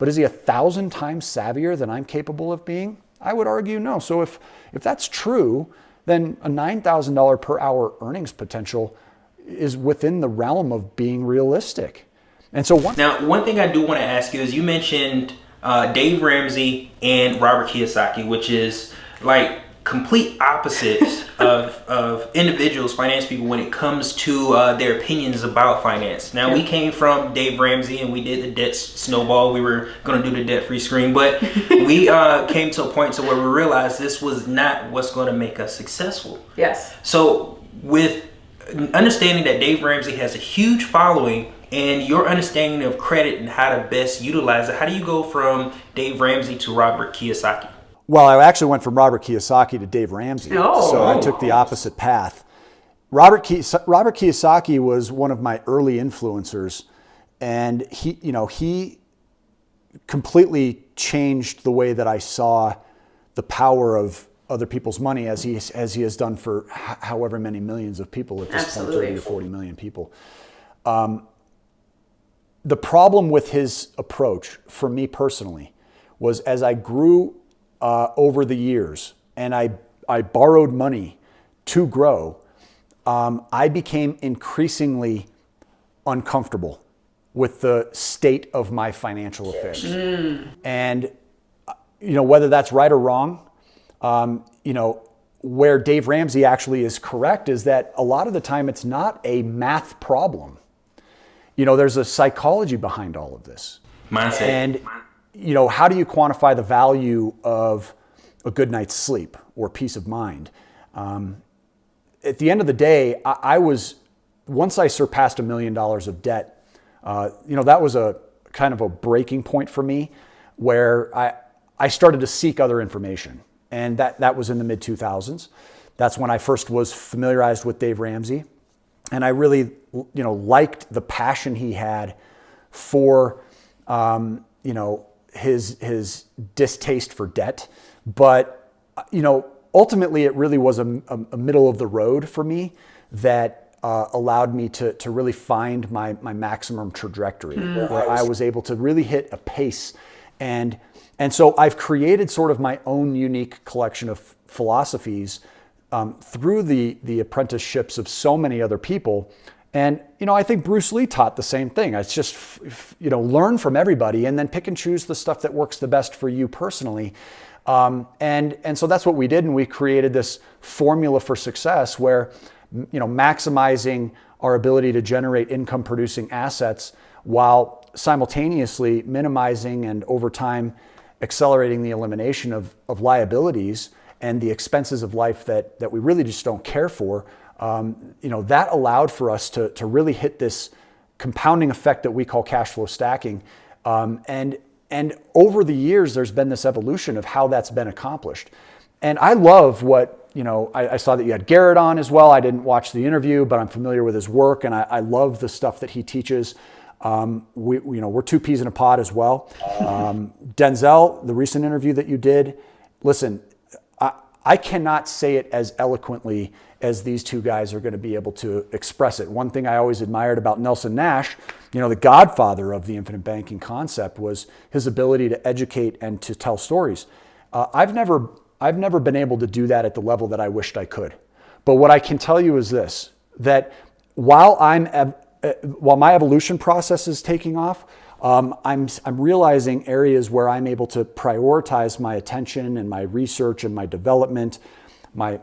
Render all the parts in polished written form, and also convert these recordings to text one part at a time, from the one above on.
But is he 1,000 times savvier than I'm capable of being? I would argue no. So if that's true, then a $9,000 per hour earnings potential is within the realm of being realistic. And so one thing I do want to ask you is, you mentioned Dave Ramsey and Robert Kiyosaki, which is like complete opposites of individuals, finance people, when it comes to their opinions about finance. Now, we came from Dave Ramsey and we did the debt snowball. We were going to do the debt-free screen, but we came to a point to where we realized this was not what's going to make us successful. Yes. So with understanding that Dave Ramsey has a huge following and your understanding of credit and how to best utilize it, how do you go from Dave Ramsey to Robert Kiyosaki? Well, I actually went from Robert Kiyosaki to Dave Ramsey. Oh. So I took the opposite path. Robert Kiyosaki was one of my early influencers, and he completely changed the way that I saw the power of other people's money, as he has done for however many millions of people at this point, 30 to 40 million people. The problem with his approach for me personally was, as I grew over the years and I borrowed money to grow, I became increasingly uncomfortable with the state of my financial affairs. And whether that's right or wrong, where Dave Ramsey actually is correct is that a lot of the time it's not a math problem. There's a psychology behind all of this. Mindset. And, how do you quantify the value of a good night's sleep or peace of mind? At the end of the day, once I surpassed $1 million of debt, that was a kind of a breaking point for me, where I started to seek other information. And that was in the mid 2000s. That's when I first was familiarized with Dave Ramsey. And I really, liked the passion he had for, his distaste for debt. But, ultimately it really was a middle of the road for me that allowed me to really find my maximum trajectory, where I was able to really hit a pace. And so I've created sort of my own unique collection of philosophies through the apprenticeships of so many other people. And, I think Bruce Lee taught the same thing. It's just, learn from everybody and then pick and choose the stuff that works the best for you personally. And so that's what we did. And we created this formula for success where, maximizing our ability to generate income producing assets while simultaneously minimizing and over time accelerating the elimination of liabilities and the expenses of life that we really just don't care for. That allowed for us to really hit this compounding effect that we call cash flow stacking. And over the years, there's been this evolution of how that's been accomplished. And I love what, I saw that you had Garrett on as well. I didn't watch the interview, but I'm familiar with his work, and I love the stuff that he teaches. We're two peas in a pod as well. Denzel, the recent interview that you did, listen, I cannot say it as eloquently as these two guys are going to be able to express it. One thing I always admired about Nelson Nash, the godfather of the infinite banking concept, was his ability to educate and to tell stories. I've never been able to do that at the level that I wished I could. But what I can tell you is this, that while my evolution process is taking off, I'm realizing areas where I'm able to prioritize my attention and my research and my development, my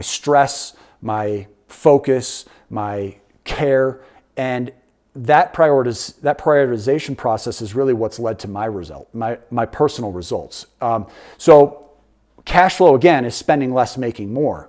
stress, my focus, my care, and that prioritization process is really what's led to my personal results. So cash flow, again, is spending less, making more.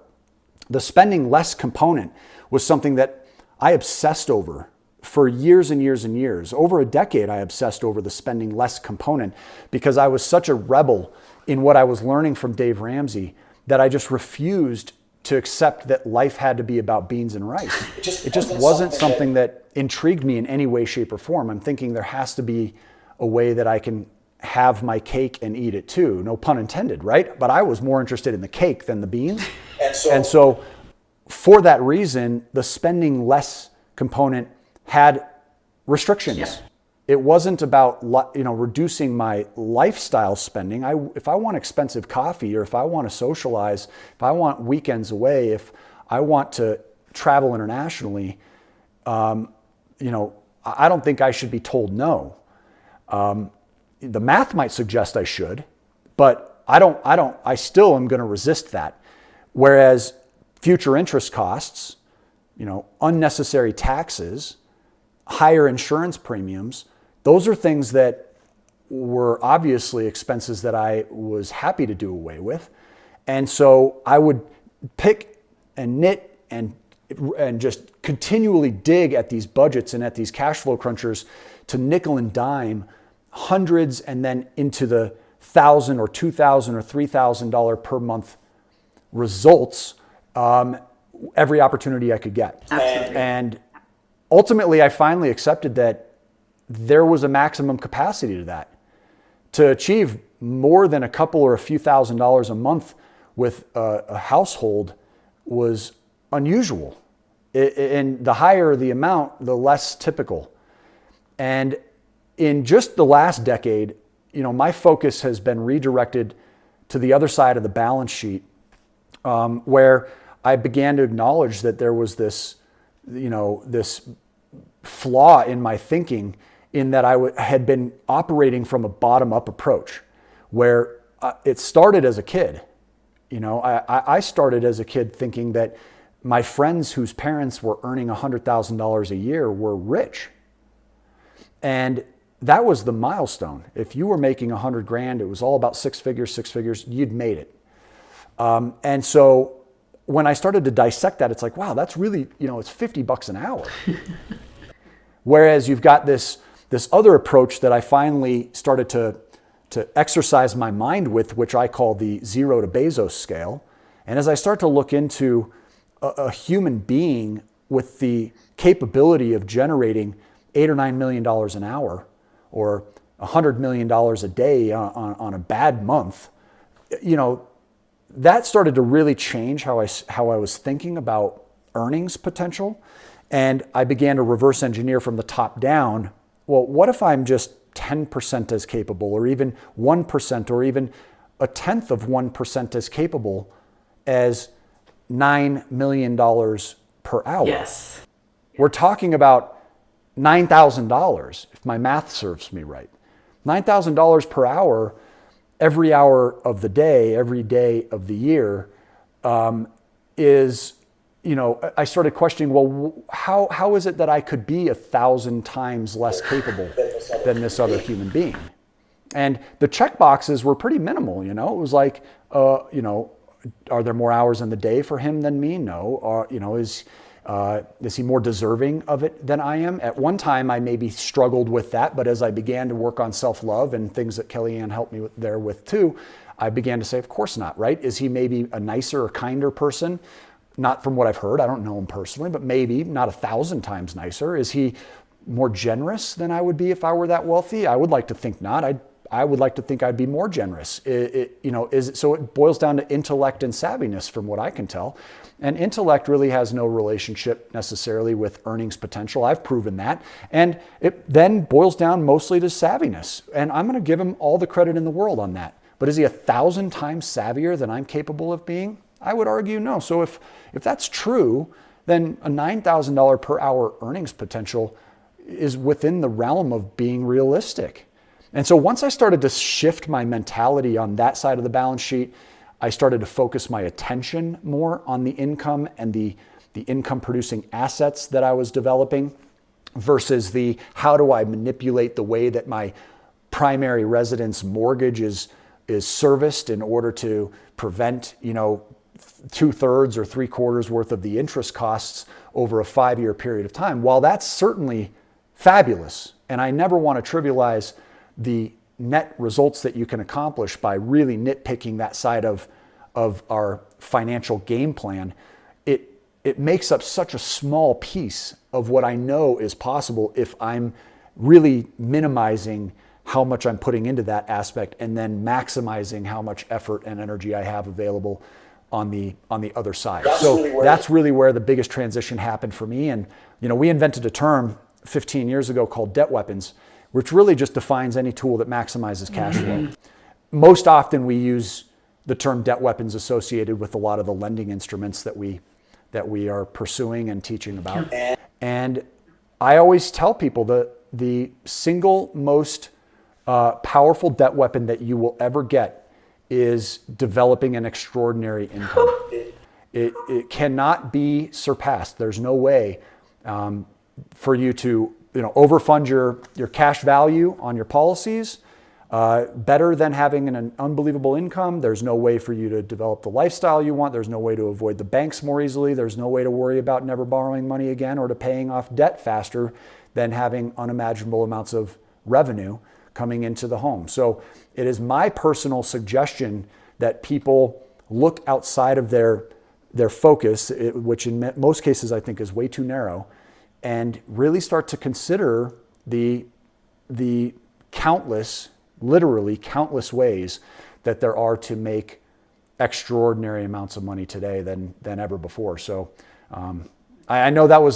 The spending less component was something that I obsessed over for years and years and years. Over a decade, I obsessed over the spending less component because I was such a rebel in what I was learning from Dave Ramsey that I just refused to accept that life had to be about beans and rice. It just wasn't something that intrigued me in any way, shape, or form. I'm thinking there has to be a way that I can have my cake and eat it too. No pun intended, right? But I was more interested in the cake than the beans. And so for that reason, the spending less component had restrictions. It wasn't about, reducing my lifestyle spending. If I want expensive coffee, or if I want to socialize, if I want weekends away, if I want to travel internationally, I don't think I should be told no. The math might suggest I should, but I still am going to resist that. Whereas future interest costs, unnecessary taxes, higher insurance premiums, those are things that were obviously expenses that I was happy to do away with. And so I would pick and knit and just continually dig at these budgets and at these cash flow crunchers to nickel and dime hundreds and then into the $1,000 or $2,000 or $3,000 per month results every opportunity I could get. Absolutely. And ultimately, I finally accepted that there was a maximum capacity to that. To achieve more than a couple or a few $1,000s a month with a household was unusual. And the higher the amount, the less typical. And in just the last decade, my focus has been redirected to the other side of the balance sheet, where I began to acknowledge that there was this flaw in my thinking, in that I had been operating from a bottom-up approach, where it started as a kid. I started as a kid thinking that my friends whose parents were earning $100,000 a year were rich. And that was the milestone. If you were making 100 grand, it was all about six figures, you'd made it. And so when I started to dissect that, it's like, wow, that's really, it's $50 an hour. Whereas you've got this other approach that I finally started to exercise my mind with, which I call the 0 to Bezos scale. And as I start to look into a human being with the capability of generating $8 or $9 million an hour, or $100 million a day on a bad month, that started to really change how I was thinking about earnings potential. And I began to reverse engineer from the top down. Well, what if I'm just 10% as capable, or even 1%, or even a tenth of 1% as capable as $9 million per hour? Yes. We're talking about $9,000, if my math serves me right. $9,000 per hour, every hour of the day, every day of the year, is, I started questioning, well, how is it that I could be 1,000 times less capable than this other human being? And the check boxes were pretty minimal. It was like, are there more hours in the day for him than me? No. Is he more deserving of it than I am? At one time, I maybe struggled with that, but as I began to work on self-love and things that Kellyanne helped me with too, I began to say, of course not, right? Is he maybe a nicer or kinder person? Not from what I've heard, I don't know him personally, but maybe not 1,000 times nicer. Is he more generous than I would be if I were that wealthy? I would like to think not. I would like to think I'd be more generous. So it boils down to intellect and savviness from what I can tell. And intellect really has no relationship necessarily with earnings potential. I've proven that. And it then boils down mostly to savviness. And I'm going to give him all the credit in the world on that. But is he 1,000 times savvier than I'm capable of being? I would argue no. So if that's true, then a $9,000 per hour earnings potential is within the realm of being realistic. And so once I started to shift my mentality on that side of the balance sheet, I started to focus my attention more on the income and the income producing assets that I was developing versus the how do I manipulate the way that my primary residence mortgage is serviced in order to prevent, 2/3 or 3/4 worth of the interest costs over a 5-year period of time. While that's certainly fabulous, and I never want to trivialize the net results that you can accomplish by really nitpicking that side of our financial game plan, it makes up such a small piece of what I know is possible if I'm really minimizing how much I'm putting into that aspect and then maximizing how much effort and energy I have available on the other side. That's really where the biggest transition happened for me. And we invented a term 15 years ago called debt weapons, which really just defines any tool that maximizes cash flow. Most often we use the term debt weapons associated with a lot of the lending instruments that we are pursuing and teaching about. And I always tell people that the single most powerful debt weapon that you will ever get is developing an extraordinary income. It cannot be surpassed. There's no way for you to overfund your cash value on your policies better than having an unbelievable income. There's no way for you to develop the lifestyle you want. There's no way to avoid the banks more easily. There's no way to worry about never borrowing money again or to paying off debt faster than having unimaginable amounts of revenue coming into the home. So it is my personal suggestion that people look outside of their focus, which in most cases I think is way too narrow, and really start to consider the literally countless ways that there are to make extraordinary amounts of money today than ever before. So I know that was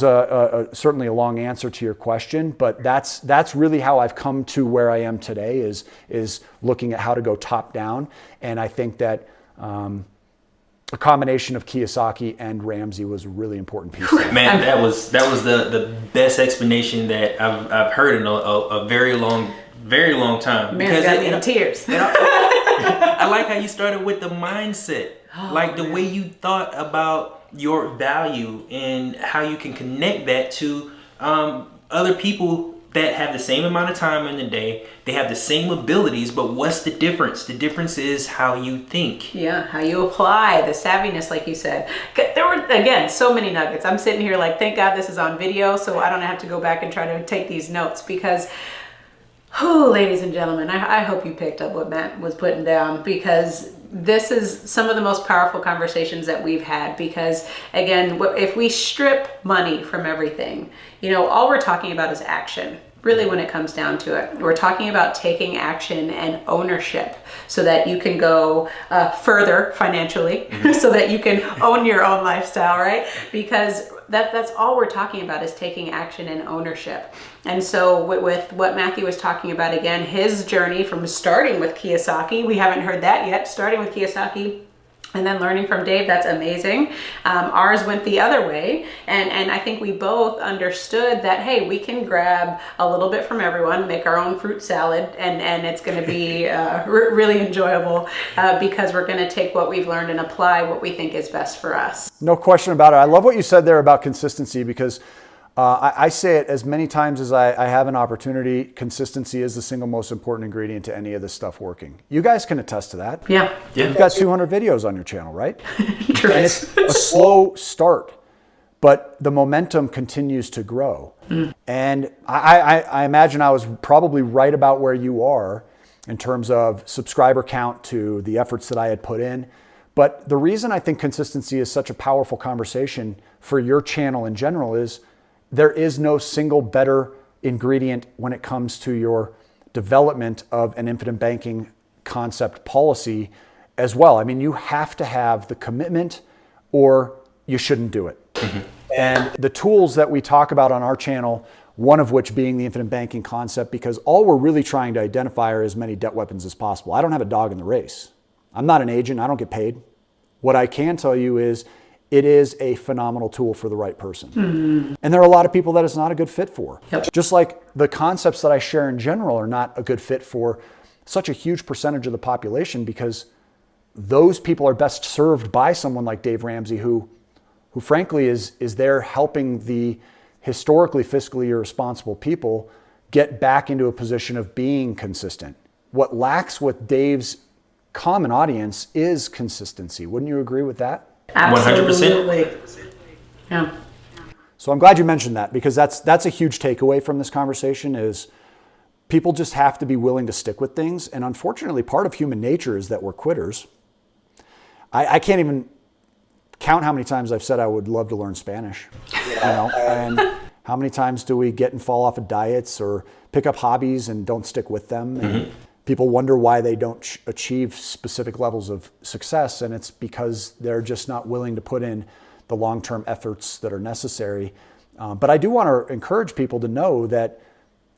certainly a long answer to your question, but that's really how I've come to where I am today is looking at how to go top down. And I think that a combination of Kiyosaki and Ramsey was a really important piece of that. Man, that was the best explanation that I've heard in a very long time. Man, because got me in tears. I like how you started with the mindset, like the way you thought about your value and how you can connect that to other people that have the same amount of time in the day. They have the same abilities, but what's the difference? The difference is how you think. Yeah, how you apply, the savviness, like you said. There were, again, so many nuggets. I'm sitting here like, thank God this is on video, so I don't have to go back and try to take these notes because, ladies and gentlemen, I hope you picked up what Matt was putting down, because this is some of the most powerful conversations that we've had. Because again, if we strip money from everything, all we're talking about is action. Really, when it comes down to it, we're talking about taking action and ownership so that you can go further financially, so that you can own your own lifestyle, right? Because that's all we're talking about is taking action and ownership. And so with what Matthew was talking about, again, his journey from starting with Kiyosaki, we haven't heard that yet, starting with Kiyosaki, and then learning from Dave, that's amazing. Ours went the other way. And I think we both understood that, hey, we can grab a little bit from everyone, make our own fruit salad, and it's going to be really enjoyable because we're going to take what we've learned and apply what we think is best for us. No question about it. I love what you said there about consistency, because I say it as many times as I have an opportunity. Consistency is the single most important ingredient to any of this stuff working. You guys can attest to that. Yeah. You've got 200 videos on your channel, right? True. And it's a slow start, but the momentum continues to grow. And I imagine I was probably right about where you are in terms of subscriber count to the efforts that I had put in. But the reason I think consistency is such a powerful conversation for your channel in general is there is no single better ingredient when it comes to your development of an infinite banking concept policy as well. I mean, you have to have the commitment or you shouldn't do it. And the tools that we talk about on our channel, one of which being the infinite banking concept, because all we're really trying to identify are as many debt weapons as possible. I don't have a dog in the race. I'm not an agent. I don't get paid. What I can tell you is it is a phenomenal tool for the right person. And there are a lot of people that it's not a good fit for. Just like the concepts that I share in general are not a good fit for such a huge percentage of the population, because those people are best served by someone like Dave Ramsey, who frankly is there helping the historically fiscally irresponsible people get back into a position of being consistent. What lacks with Dave's common audience is consistency. Wouldn't you agree with that? Absolutely. 100%. Yeah. So I'm glad you mentioned that, because that's a huge takeaway from this conversation is people just have to be willing to stick with things. And unfortunately, part of human nature is that we're quitters. I can't even count how many times I've said I would love to learn Spanish. And how many times do we get and fall off of diets or pick up hobbies and don't stick with them? And people wonder why they don't achieve specific levels of success, and it's because they're just not willing to put in the long-term efforts that are necessary. But I do want to encourage people to know that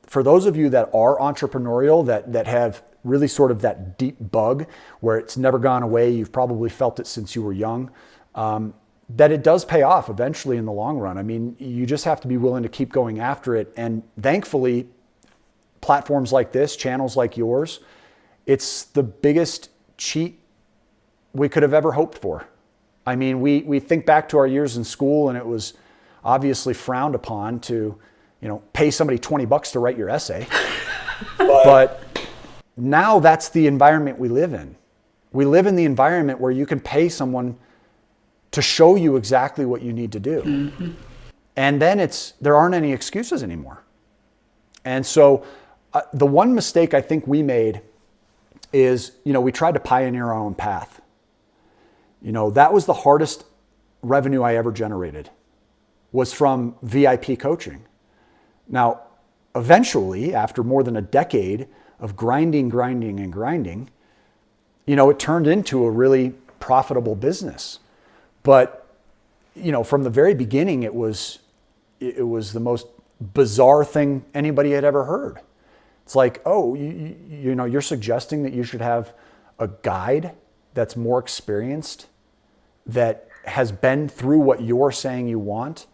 for those of you that are entrepreneurial, that have really sort of that deep bug where it's never gone away, you've probably felt it since you were young, that it does pay off eventually in the long run. I mean, you just have to be willing to keep going after it. And thankfully, platforms like this, channels like yours, it's the biggest cheat we could have ever hoped for. I mean, we think back to our years in school, and it was obviously frowned upon to, pay somebody $20 to write your essay. But now that's the environment we live in. We live in the environment where you can pay someone to show you exactly what you need to do. Mm-hmm. And then there aren't any excuses anymore. And so the one mistake I think we made is, we tried to pioneer our own path. That was the hardest revenue I ever generated, was from VIP coaching. Now, eventually, after more than a decade of grinding, it turned into a really profitable business. But, from the very beginning, it was the most bizarre thing anybody had ever heard. It's like, oh, you're suggesting that you should have a guide that's more experienced, that has been through what you're saying you want,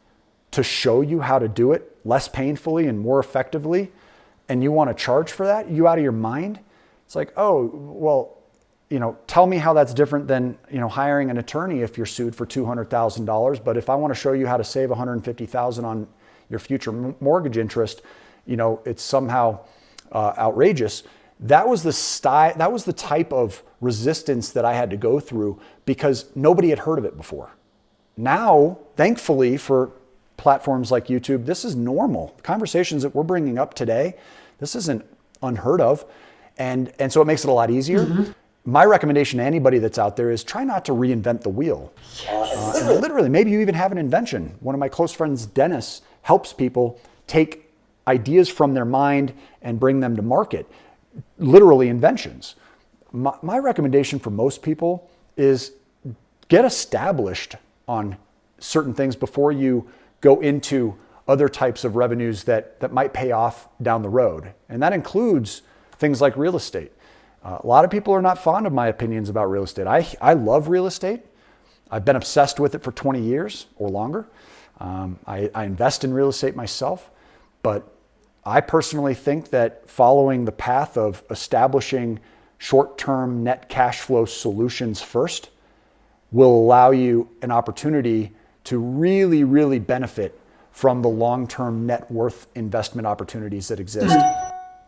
to show you how to do it less painfully and more effectively, and you want to charge for that? You out of your mind? It's like, oh, well, tell me how that's different than, hiring an attorney if you're sued for $200,000. But if I want to show you how to save $150,000 on your future mortgage interest, it's somehow outrageous. That was the type of resistance that I had to go through because nobody had heard of it before. Now, thankfully, for platforms like YouTube, this is normal. Conversations that we're bringing up today, this isn't unheard of. And so it makes it a lot easier. Mm-hmm. My recommendation to anybody that's out there is try not to reinvent the wheel. Yes. Literally, maybe you even have an invention. One of my close friends, Dennis, helps people take ideas from their mind and bring them to market. Literally inventions. My recommendation for most people is get established on certain things before you go into other types of revenues that might pay off down the road. And that includes things like real estate. A lot of people are not fond of my opinions about real estate. I love real estate. I've been obsessed with it for 20 years or longer. I invest in real estate myself, but I personally think that following the path of establishing short-term net cash flow solutions first will allow you an opportunity to really, really benefit from the long-term net worth investment opportunities that exist.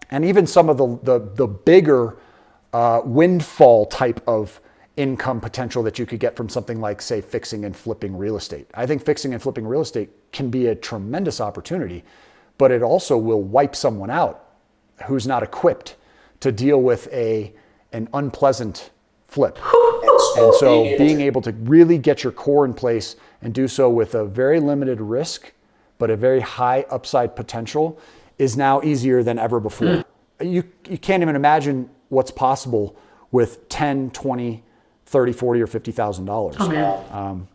And even some of the bigger windfall type of income potential that you could get from something like, say, fixing and flipping real estate. I think fixing and flipping real estate can be a tremendous opportunity, but it also will wipe someone out who's not equipped to deal with an unpleasant flip. And so being able to really get your core in place and do so with a very limited risk, but a very high upside potential is now easier than ever before. You can't even imagine what's possible with $10, $20, $30, $40, or $50,000. Oh, man.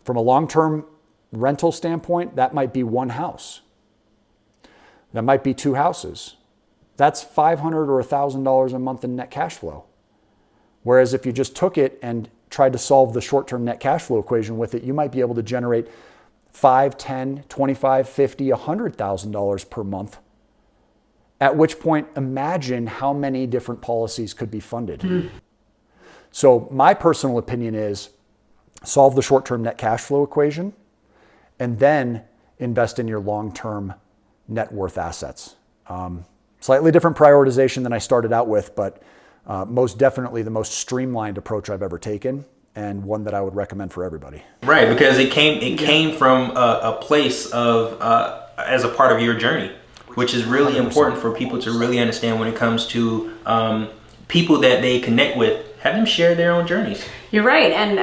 From a long-term rental standpoint, that might be one house. That might be two houses. That's $500 or $1,000 a month in net cash flow. Whereas if you just took it and tried to solve the short-term net cash flow equation with it, you might be able to generate $5, $10, $25, $50, $100,000 per month. At which point, imagine how many different policies could be funded. So my personal opinion is solve the short-term net cash flow equation and then invest in your long-term net worth assets. Slightly different prioritization than I started out with, but most definitely the most streamlined approach I've ever taken, and one that I would recommend for everybody. Right, because it came from a place of as a part of your journey, which is really 100%. Important for people to really understand when it comes to people that they connect with. Have them share their own journeys. You're right, and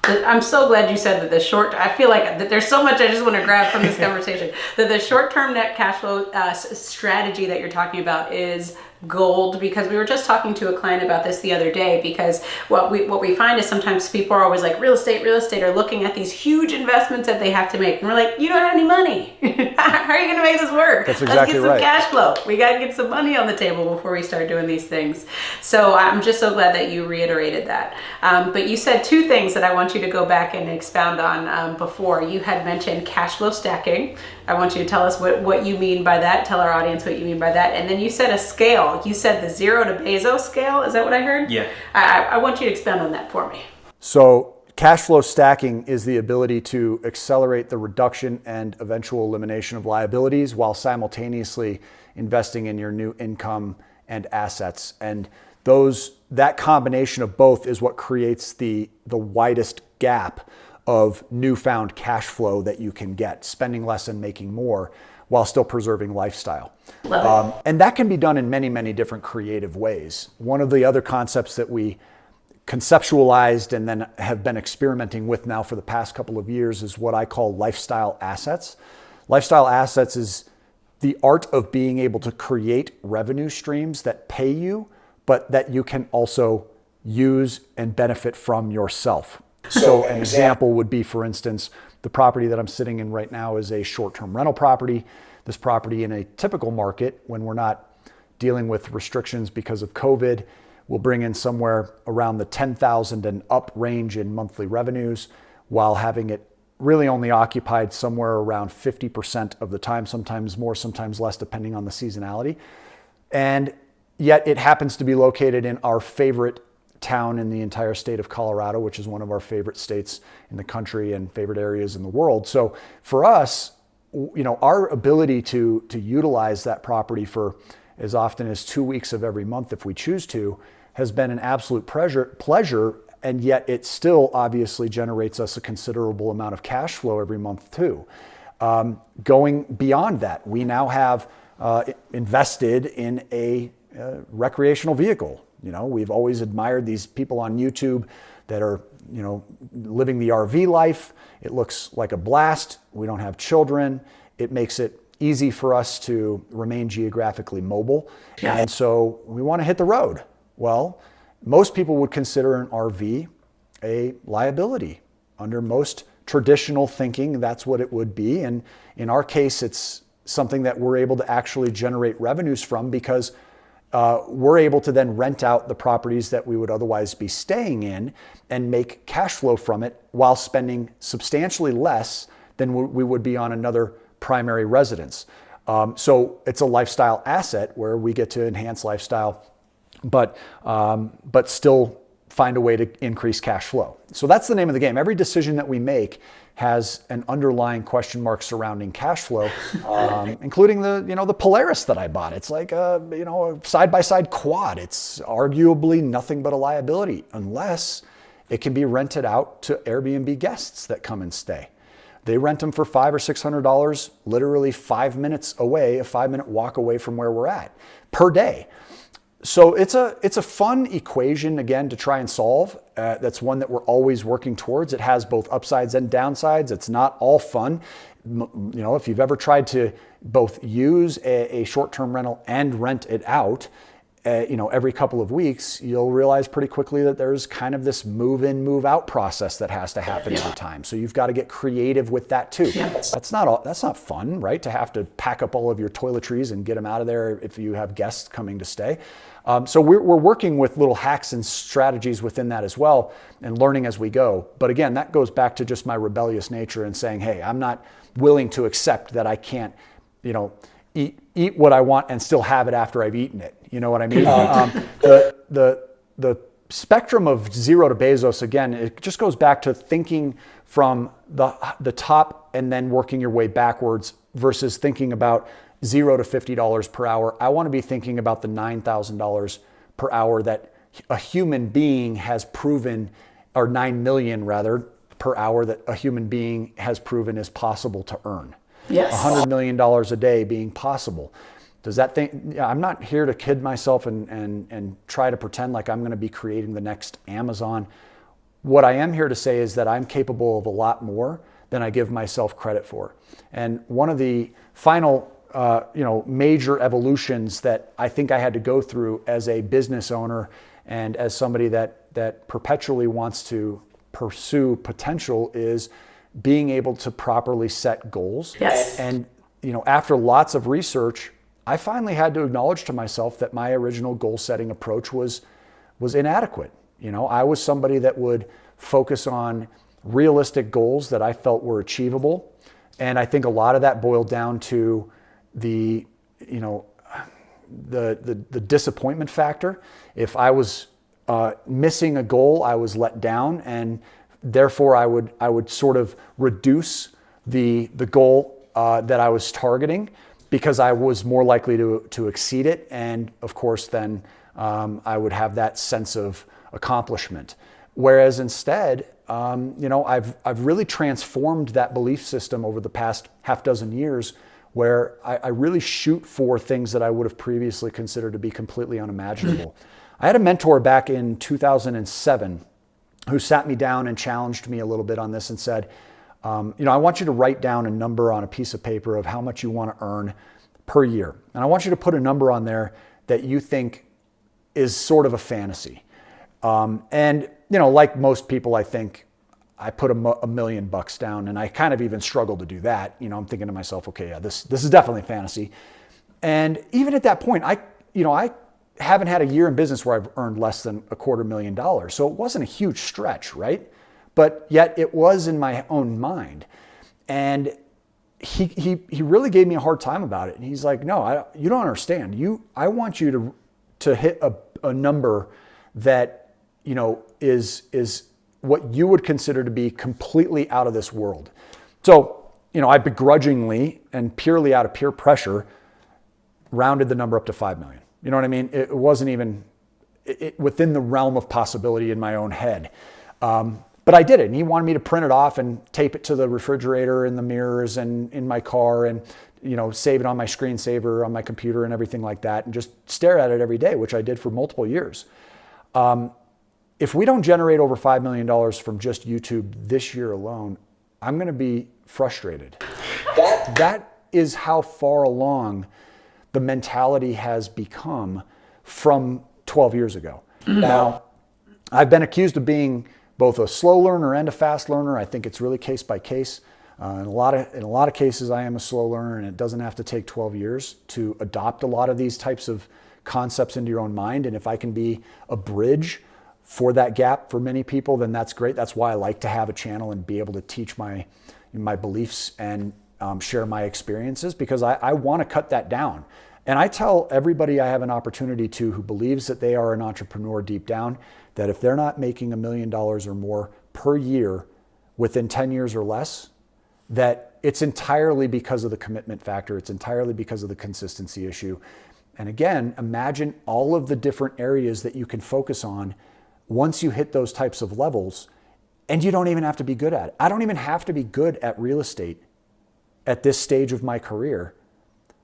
I'm so glad you said that I feel like that there's so much I just want to grab from this conversation. That the short-term net cash flow strategy that you're talking about is gold, because we were just talking to a client about this the other day, because what we find is sometimes people are always like real estate, are looking at these huge investments that they have to make. And we're like, you don't have any money. How are you going to make this work? That's exactly Let's get some right. cash flow. We got to get some money on the table before we start doing these things. So I'm just so glad that you reiterated that. But you said two things that I want you to go back and expound on before. You had mentioned cash flow stacking. I want you to tell us what you mean by that. Tell our audience what you mean by that. And then you said a scale. You said the 0 to Bezos scale. Is that what I heard? Yeah. I want you to expound on that for me. So cash flow stacking is the ability to accelerate the reduction and eventual elimination of liabilities while simultaneously investing in your new income and assets. And that combination of both is what creates the widest gap of newfound cash flow that you can get, spending less and making more while still preserving lifestyle. And that can be done in many, many different creative ways. One of the other concepts that we conceptualized and then have been experimenting with now for the past couple of years is what I call lifestyle assets. Lifestyle assets is the art of being able to create revenue streams that pay you, but that you can also use and benefit from yourself. So an example would be, for instance, the property that I'm sitting in right now is a short-term rental property. This property in a typical market, when we're not dealing with restrictions because of COVID, will bring in somewhere around the 10,000 and up range in monthly revenues, while having it really only occupied somewhere around 50% of the time, sometimes more, sometimes less, depending on the seasonality. And yet it happens to be located in our favorite town in the entire state of Colorado, which is one of our favorite states in the country and favorite areas in the world. So for us, our ability to utilize that property for as often as 2 weeks of every month, if we choose to, has been an absolute pleasure. And yet it still obviously generates us a considerable amount of cash flow every month too. Going beyond that, we now have invested in a recreational vehicle. We've always admired these people on YouTube that are, living the RV life. It looks like a blast. We don't have children. It makes it easy for us to remain geographically mobile. Yeah. And so we want to hit the road. Well, most people would consider an RV a liability. Under most traditional thinking, that's what it would be. And in our case, it's something that we're able to actually generate revenues from, because we're able to then rent out the properties that we would otherwise be staying in and make cash flow from it while spending substantially less than we would be on another primary residence. So it's a lifestyle asset where we get to enhance lifestyle, but still find a way to increase cash flow. So that's the name of the game. Every decision that we make has an underlying question mark surrounding cash flow, including the Polaris that I bought. It's like a side-by-side quad. It's arguably nothing but a liability unless it can be rented out to Airbnb guests that come and stay. They rent them for $500 or $600, literally 5 minutes away, a 5-minute walk away from where we're at per day. So it's a fun equation, again, to try and solve. That's one that we're always working towards. It has both upsides and downsides. It's not all fun. If you've ever tried to both use a short-term rental and rent it out, every couple of weeks, you'll realize pretty quickly that there's kind of this move in, move out process that has to happen every time. So you've got to get creative with that too. Yeah. That's not fun, right? To have to pack up all of your toiletries and get them out of there if you have guests coming to stay. So we're working with little hacks and strategies within that as well, and learning as we go. But again, that goes back to just my rebellious nature and saying, hey, I'm not willing to accept that I can't, eat what I want and still have it after I've eaten it. You know what I mean? The spectrum of 0 to Bezos, again, it just goes back to thinking from the top and then working your way backwards versus thinking about $0 to $50 per hour. I want to be thinking about the $9,000 per hour that a human being has proven, or 9 million rather, per hour that a human being has proven is possible to earn. Yes. $100 million a day being possible. Does that thing, I'm not here to kid myself and try to pretend like I'm going to be creating the next Amazon. What I am here to say is that I'm capable of a lot more than I give myself credit for. And one of the final major evolutions that I think I had to go through as a business owner and as somebody that perpetually wants to pursue potential is being able to properly set goals. Yes. And after lots of research, I finally had to acknowledge to myself that my original goal setting approach was inadequate. I was somebody that would focus on realistic goals that I felt were achievable. And I think a lot of that boiled down to the disappointment factor. If I was missing a goal, I was let down, and therefore I would sort of reduce the goal that I was targeting because I was more likely to exceed it. And of course, then I would have that sense of accomplishment. Whereas instead, I've really transformed that belief system over the past half dozen years, where I really shoot for things that I would have previously considered to be completely unimaginable. I had a mentor back in 2007 who sat me down and challenged me a little bit on this and said, I want you to write down a number on a piece of paper of how much you want to earn per year. And I want you to put a number on there that you think is sort of a fantasy. Like most people, I think I put $1 million down, and I kind of even struggled to do that. I'm thinking to myself, okay, yeah, this is definitely fantasy. And even at that point, I haven't had a year in business where I've earned less than $250,000. So it wasn't a huge stretch, right? But yet it was in my own mind. And he really gave me a hard time about it. And he's like, no, you don't understand. I want you to hit a number that is what you would consider to be completely out of this world. So, I begrudgingly and purely out of peer pressure rounded the number up to 5 million. You know what I mean? It wasn't even within the realm of possibility in my own head. But I did it, and he wanted me to print it off and tape it to the refrigerator and the mirrors and in my car and, save it on my screensaver on my computer and everything like that and just stare at it every day, which I did for multiple years. If we don't generate over $5 million from just YouTube this year alone, I'm going to be frustrated. That is how far along the mentality has become from 12 years ago. Mm-hmm. Now, I've been accused of being both a slow learner and a fast learner. I think it's really case by case. In a lot of cases, I am a slow learner, and it doesn't have to take 12 years to adopt a lot of these types of concepts into your own mind. And if I can be a bridge for that gap for many people, then that's great. That's why I like to have a channel and be able to teach my beliefs and share my experiences, because I want to cut that down. And I tell everybody I have an opportunity to who believes that they are an entrepreneur deep down, that if they're not making $1 million or more per year within 10 years or less, that it's entirely because of the commitment factor. It's entirely because of the consistency issue. And again, imagine all of the different areas that you can focus on once you hit those types of levels, and you don't even have to be good at it. I don't even have to be good at real estate at this stage of my career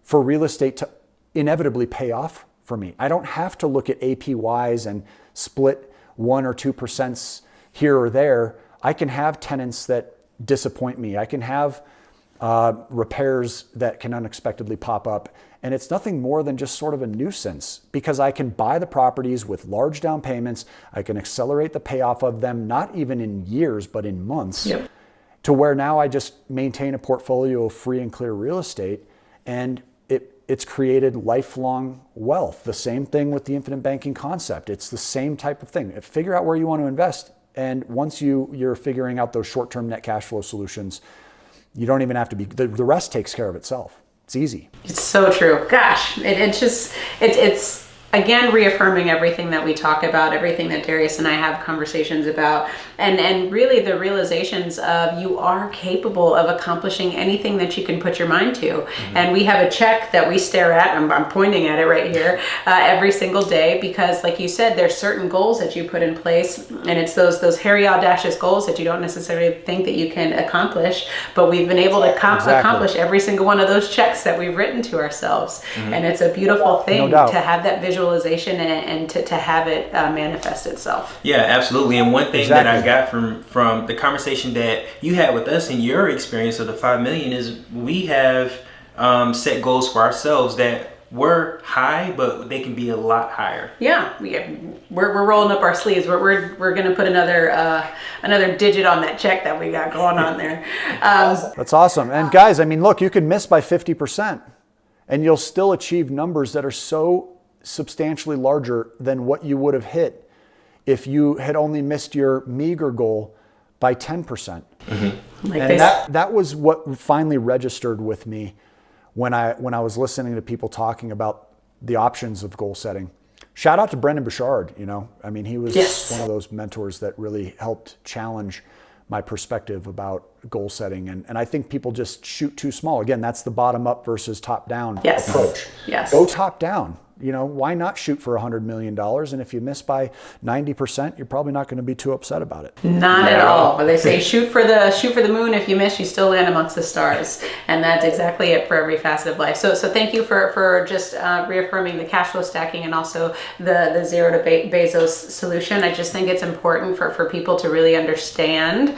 for real estate to inevitably pay off for me. I don't have to look at APYs and split 1 or 2% here or there. I can have tenants that disappoint me. I can have repairs that can unexpectedly pop up. And it's nothing more than just sort of a nuisance, because I can buy the properties with large down payments. I can accelerate the payoff of them, not even in years, but in months. Yep. To where now I just maintain a portfolio of free and clear real estate, and it's created lifelong wealth. The same thing with the infinite banking concept. It's the same type of thing. Figure out where you want to invest. And once you're figuring out those short-term net cash flow solutions, you don't even have to be, the rest takes care of itself. It's easy. It's so true. Gosh, it's again, reaffirming everything that we talk about, everything that Darius and I have conversations about, and really the realizations of you are capable of accomplishing anything that you can put your mind to. Mm-hmm. And we have a check that we stare at, I'm pointing at it right here, every single day, because like you said, there's certain goals that you put in place, and it's those hairy, audacious goals that you don't necessarily think that you can accomplish, but we've been able to accomplish every single one of those checks that we've written to ourselves. Mm-hmm. And it's a beautiful thing to have that visualization and to have it manifest itself. Yeah, absolutely. And one thing that I got from the conversation that you had with us and your experience of the 5 million is we have set goals for ourselves that were high, but they can be a lot higher. Yeah, we're rolling up our sleeves. We're gonna put another digit on that check that we got going on there. That's awesome. And guys, I mean, look, you can miss by 50% and you'll still achieve numbers that are so substantially larger than what you would have hit if you had only missed your meager goal by 10%. Like And that was what finally registered with me when I was listening to people talking about the options of goal setting. Shout out to Brendan Bouchard, you know. I mean, he was one of those mentors that really helped challenge my perspective about goal setting. And I think people just shoot too small. Again, that's the bottom up versus top down approach. Yes. Go top down. You know, why not shoot for $100 million? And if you miss by 90%, you're probably not going to be too upset about it. Not at all. But they say shoot for the moon. If you miss, you still land amongst the stars. And that's exactly it for every facet of life. So thank you for just reaffirming the cash flow stacking and also the zero to Bezos solution. I just think it's important for people to really understand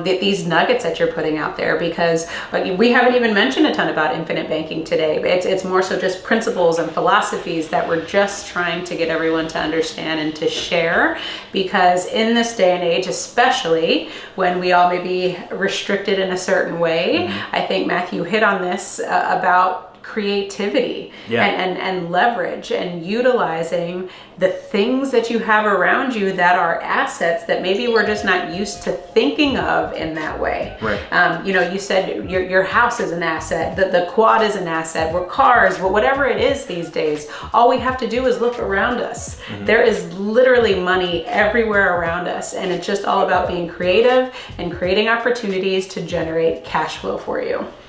these nuggets that you're putting out there, because we haven't even mentioned a ton about infinite banking today. It's more so just principles and philosophies that we're just trying to get everyone to understand and to share, because in this day and age, especially when we all may be restricted in a certain way, I think Matthew hit on this about creativity and leverage and utilizing the things that you have around you that are assets that maybe we're just not used to thinking of in that way. Right. You know, you said your house is an asset, the quad is an asset, we're cars, whatever it is these days, all we have to do is look around us. There is literally money everywhere around us, and it's just all about being creative and creating opportunities to generate cash flow for you.